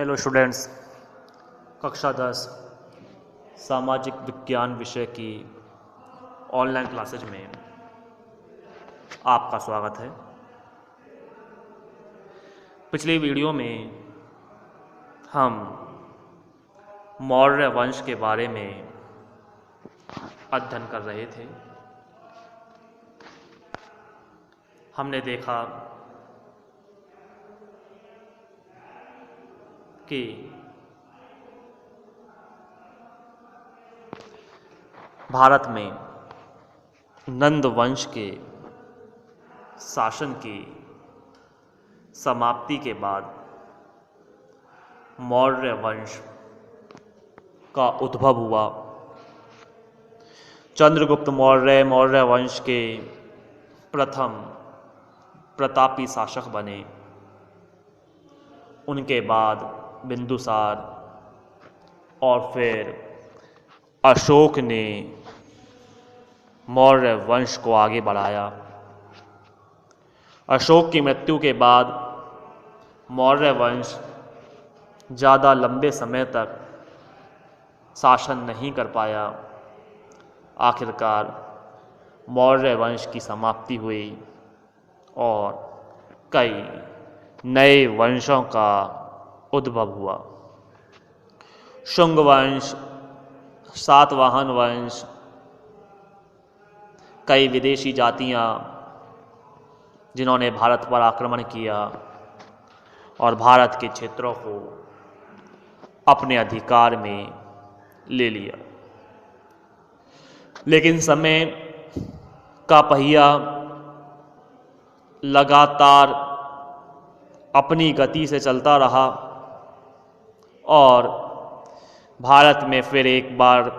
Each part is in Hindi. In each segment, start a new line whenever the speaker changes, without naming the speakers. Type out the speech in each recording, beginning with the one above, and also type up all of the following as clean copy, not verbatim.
हेलो स्टूडेंट्स, कक्षा 10 सामाजिक विज्ञान विषय की ऑनलाइन क्लासेज में आपका स्वागत है। पिछली वीडियो में हम मौर्य वंश के बारे में अध्ययन कर रहे थे। हमने देखा कि भारत में नंद वंश के शासन की समाप्ति के बाद मौर्य वंश का उद्भव हुआ। चंद्रगुप्त मौर्य मौर्य वंश के प्रथम प्रतापी शासक बने। उनके बाद बिंदुसार और फिर अशोक ने मौर्य वंश को आगे बढ़ाया। अशोक की मृत्यु के बाद मौर्य वंश ज़्यादा लंबे समय तक शासन नहीं कर पाया। आखिरकार मौर्य वंश की समाप्ति हुई और कई नए वंशों का उद्भव हुआ। शुंग वंश, सातवाहन वंश, कई विदेशी जातियां जिन्होंने भारत पर आक्रमण किया और भारत के क्षेत्रों को अपने अधिकार में ले लिया। लेकिन समय का पहिया लगातार अपनी गति से चलता रहा और भारत में फिर एक बार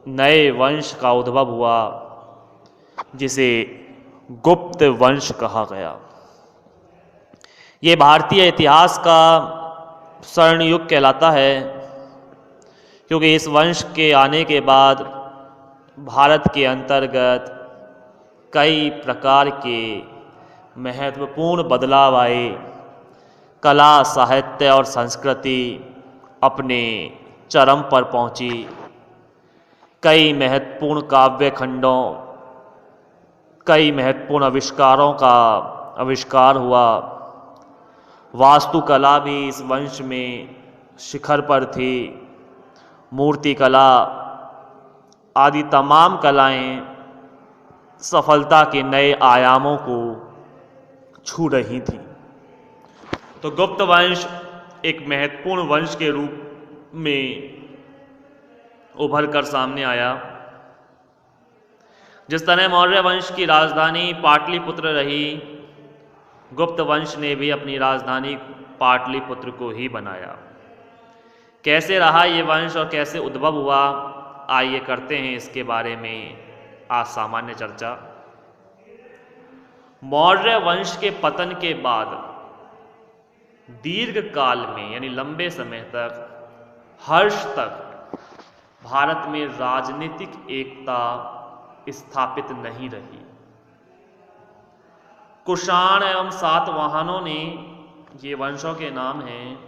नए वंश का उद्भव हुआ जिसे गुप्त वंश कहा गया। ये भारतीय इतिहास का स्वर्ण युग कहलाता है, क्योंकि इस वंश के आने के बाद भारत के अंतर्गत कई प्रकार के महत्वपूर्ण बदलाव आए। कला, साहित्य और संस्कृति अपने चरम पर पहुंची। कई महत्वपूर्ण काव्य खंडों, कई महत्वपूर्ण आविष्कारों का आविष्कार हुआ। वास्तुकला भी इस वंश में शिखर पर थी। मूर्ति कला आदि तमाम कलाएं सफलता के नए आयामों को छू रही थी। तो गुप्त वंश एक महत्वपूर्ण वंश के रूप में उभर कर सामने आया। जिस तरह मौर्य वंश की राजधानी पाटलिपुत्र रही, गुप्त वंश ने भी अपनी राजधानी पाटलिपुत्र को ही बनाया। कैसे रहा ये वंश और कैसे उद्भव हुआ, आइए करते हैं इसके बारे में आज सामान्य चर्चा। मौर्य वंश के पतन के बाद दीर्घ काल में यानी लंबे समय तक, हर्ष तक भारत में राजनीतिक एकता स्थापित नहीं रही। कुषाण एवं सातवाहनों ने, ये वंशों के नाम हैं,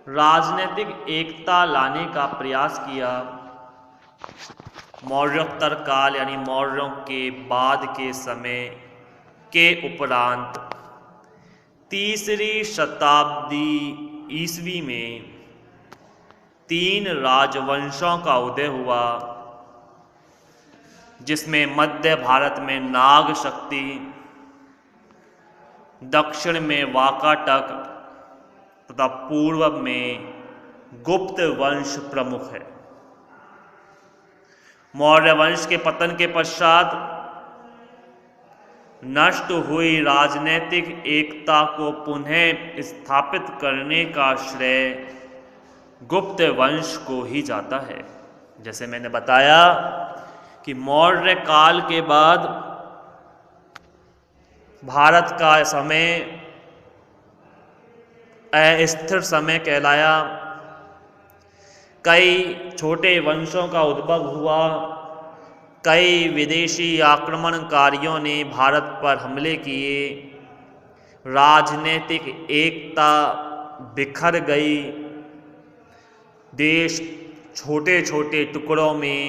राजनीतिक एकता लाने का प्रयास किया। मौर्योत्तर काल यानी मौर्यों के बाद के समय के उपरांत तीसरी शताब्दी ईस्वी में 3 राजवंशों का उदय हुआ, जिसमें मध्य भारत में नाग शक्ति, दक्षिण में वाकाटक तथा पूर्व में गुप्त वंश प्रमुख है। मौर्य वंश के पतन के पश्चात नष्ट हुई राजनीतिक एकता को पुनः स्थापित करने का श्रेय गुप्त वंश को ही जाता है। जैसे मैंने बताया कि मौर्य काल के बाद भारत का समय अस्थिर समय कहलाया। कई छोटे वंशों का उद्भव हुआ। कई विदेशी आक्रमणकारियों ने भारत पर हमले किए। राजनीतिक एकता बिखर गई, देश छोटे छोटे टुकड़ों में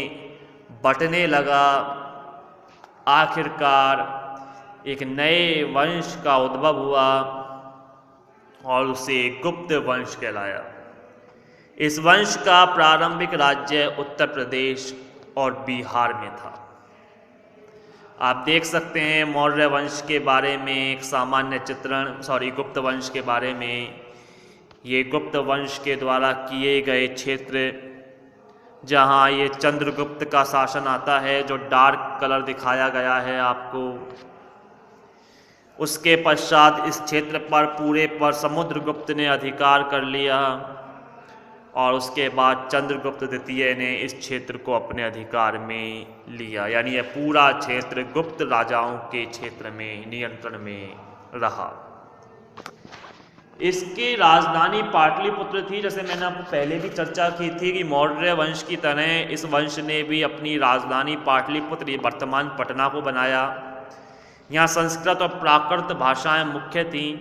बंटने लगा। आखिरकार एक नए वंश का उद्भव हुआ और उसे गुप्त वंश कहलाया। इस वंश का प्रारंभिक राज्य उत्तर प्रदेश और बिहार में था। आप देख सकते हैं मौर्य वंश के बारे में एक सामान्य चित्रण, गुप्त वंश के बारे में। ये गुप्त वंश के द्वारा किए गए क्षेत्र, जहाँ ये चंद्रगुप्त का शासन आता है, जो डार्क कलर दिखाया गया है आपको। उसके पश्चात इस क्षेत्र पर पूरे पर समुद्रगुप्त ने अधिकार कर लिया और उसके बाद चंद्रगुप्त द्वितीय ने इस क्षेत्र को अपने अधिकार में लिया। यानी यह पूरा क्षेत्र गुप्त राजाओं के क्षेत्र में नियंत्रण में रहा। इसकी राजधानी पाटलिपुत्र थी। जैसे मैंने आपको पहले भी चर्चा की थी कि मौर्य वंश की तरह इस वंश ने भी अपनी राजधानी पाटलिपुत्र, वर्तमान पटना को बनाया। यहाँ संस्कृत और प्राकृत भाषाएं मुख्य थीं।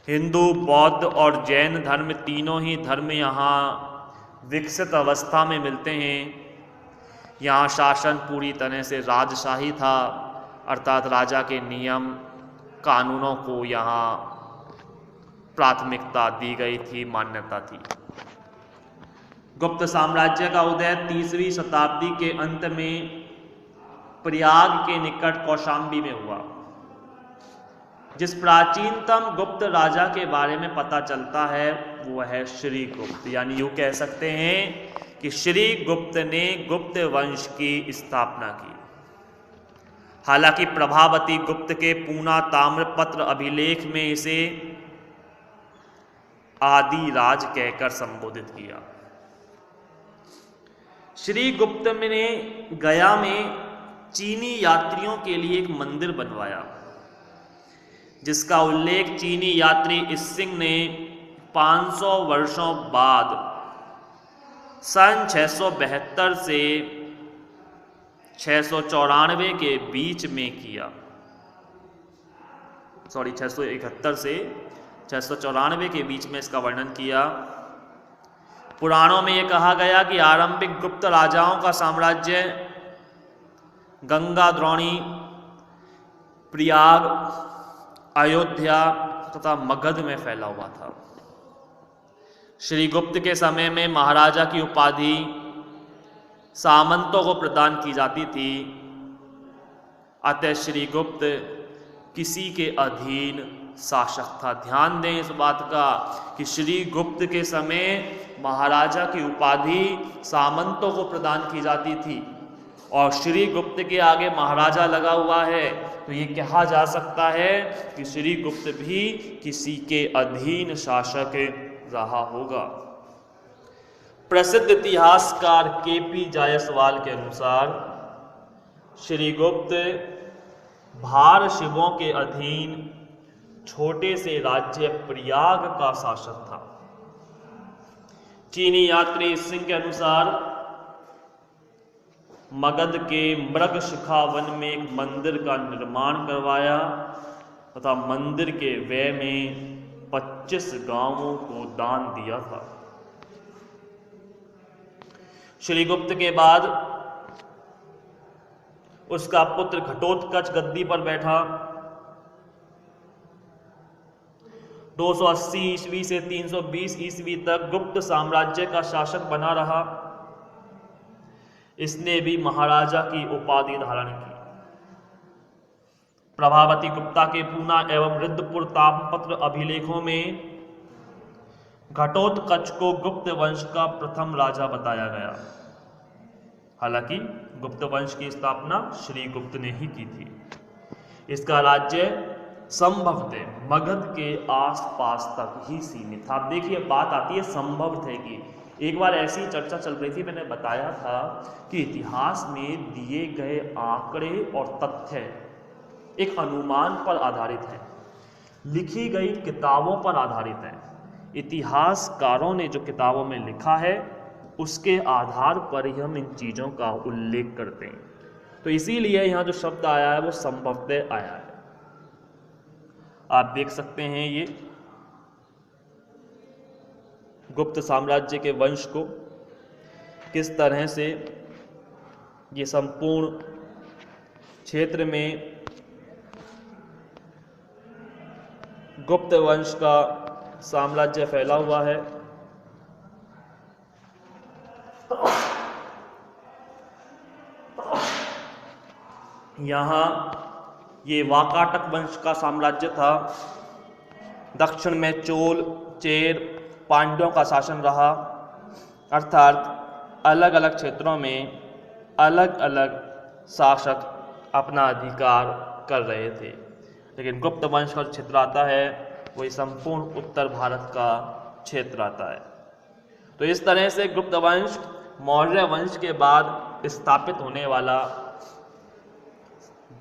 हिंदू, बौद्ध और जैन धर्म, तीनों ही धर्म यहाँ विकसित अवस्था में मिलते हैं। यहाँ शासन पूरी तरह से राजशाही था, अर्थात राजा के नियम कानूनों को यहाँ प्राथमिकता दी गई थी, मान्यता थी। गुप्त साम्राज्य का उदय 3वीं शताब्दी के अंत में प्रयाग के निकट कौशाम्बी में हुआ। जिस प्राचीनतम गुप्त राजा के बारे में पता चलता है वो है श्रीगुप्त। यानी यूँ कह सकते हैं कि श्रीगुप्त ने गुप्त वंश की स्थापना की। हालांकि प्रभावती गुप्त के पूना ताम्रपत्र अभिलेख में इसे आदि राज कहकर संबोधित किया। श्रीगुप्त ने गया में चीनी यात्रियों के लिए एक मंदिर बनवाया, जिसका उल्लेख चीनी यात्री इसिंग ने 500 वर्षों बाद सन 672 से 694 के बीच में किया। 671 से 694 के बीच में इसका वर्णन किया। पुराणों में यह कहा गया कि आरंभिक गुप्त राजाओं का साम्राज्य गंगा, द्रोणी, प्रयाग, अयोध्या तथा मगध में फैला हुआ था। श्रीगुप्त के समय में महाराजा की उपाधि सामंतों को प्रदान की जाती थी। अतः श्रीगुप्त किसी के अधीन शासक था। ध्यान दें इस बात का कि श्रीगुप्त के समय महाराजा की उपाधि सामंतों को प्रदान की जाती थी और श्रीगुप्त के आगे महाराजा लगा हुआ है, तो ये कहा जा सकता है कि श्रीगुप्त भी किसी के अधीन शासक रहा होगा। प्रसिद्ध इतिहासकार के.पी. जायसवाल के अनुसार श्रीगुप्त भार शिवों के अधीन छोटे से राज्य प्रयाग का शासक था। चीनी यात्री सिंह के अनुसार मगध के मृगशिखा वन में एक मंदिर का निर्माण करवाया तथा मंदिर के व्यय में 25 गांवों को दान दिया था। श्रीगुप्त के बाद उसका पुत्र घटोत्कच गद्दी पर बैठा। 280 ईस्वी से 320 ईस्वी तक गुप्त साम्राज्य का शासक बना रहा। इसने भी महाराजा की उपाधि धारण की। प्रभावती गुप्ता के पूना एवं रिद्धपुर ताम्रपत्र अभिलेखों में घटोत्कच को गुप्त वंश का प्रथम राजा बताया गया। हालांकि गुप्त वंश की स्थापना श्रीगुप्त ने ही की थी। इसका राज्य संभवतः मगध के आसपास तक ही सीमित था। अब देखिए बात आती है संभवतः की। एक बार ऐसी चर्चा चल रही थी, मैंने बताया था कि इतिहास में दिए गए आंकड़े और तथ्य एक अनुमान पर आधारित है, लिखी गई किताबों पर आधारित है। इतिहासकारों ने जो किताबों में लिखा है उसके आधार पर ही हम इन चीज़ों का उल्लेख करते हैं। तो इसीलिए यहाँ जो शब्द आया है वो संभवतः आया है। आप देख सकते हैं ये गुप्त साम्राज्य के वंश को किस तरह से ये संपूर्ण क्षेत्र में गुप्त वंश का साम्राज्य फैला हुआ है। यहाँ ये वाकाटक वंश का साम्राज्य था। दक्षिण में चोल, चेर, पांड्यों का शासन रहा, अर्थात अलग अलग क्षेत्रों में अलग अलग शासक अपना अधिकार कर रहे थे। लेकिन गुप्त वंश का क्षेत्र आता है वही संपूर्ण उत्तर भारत का क्षेत्र आता है। तो इस तरह से गुप्त वंश मौर्य वंश के बाद स्थापित होने वाला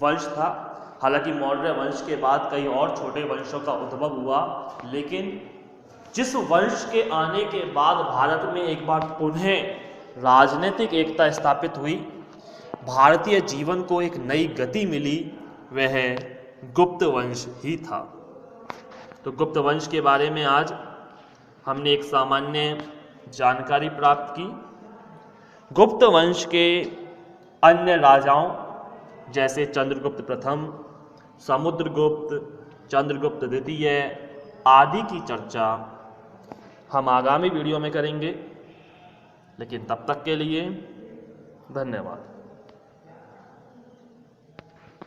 वंश था। हालांकि मौर्य वंश के बाद कई और छोटे वंशों का उद्भव हुआ, लेकिन जिस वंश के आने के बाद भारत में एक बार पुनः राजनीतिक एकता स्थापित हुई, भारतीय जीवन को एक नई गति मिली, वह गुप्त वंश ही था। तो गुप्त वंश के बारे में आज हमने एक सामान्य जानकारी प्राप्त की। गुप्त वंश के अन्य राजाओं जैसे चंद्रगुप्त प्रथम, समुद्रगुप्त, चंद्रगुप्त द्वितीय आदि की चर्चा हम आगामी वीडियो में करेंगे। लेकिन तब तक के लिए धन्यवाद।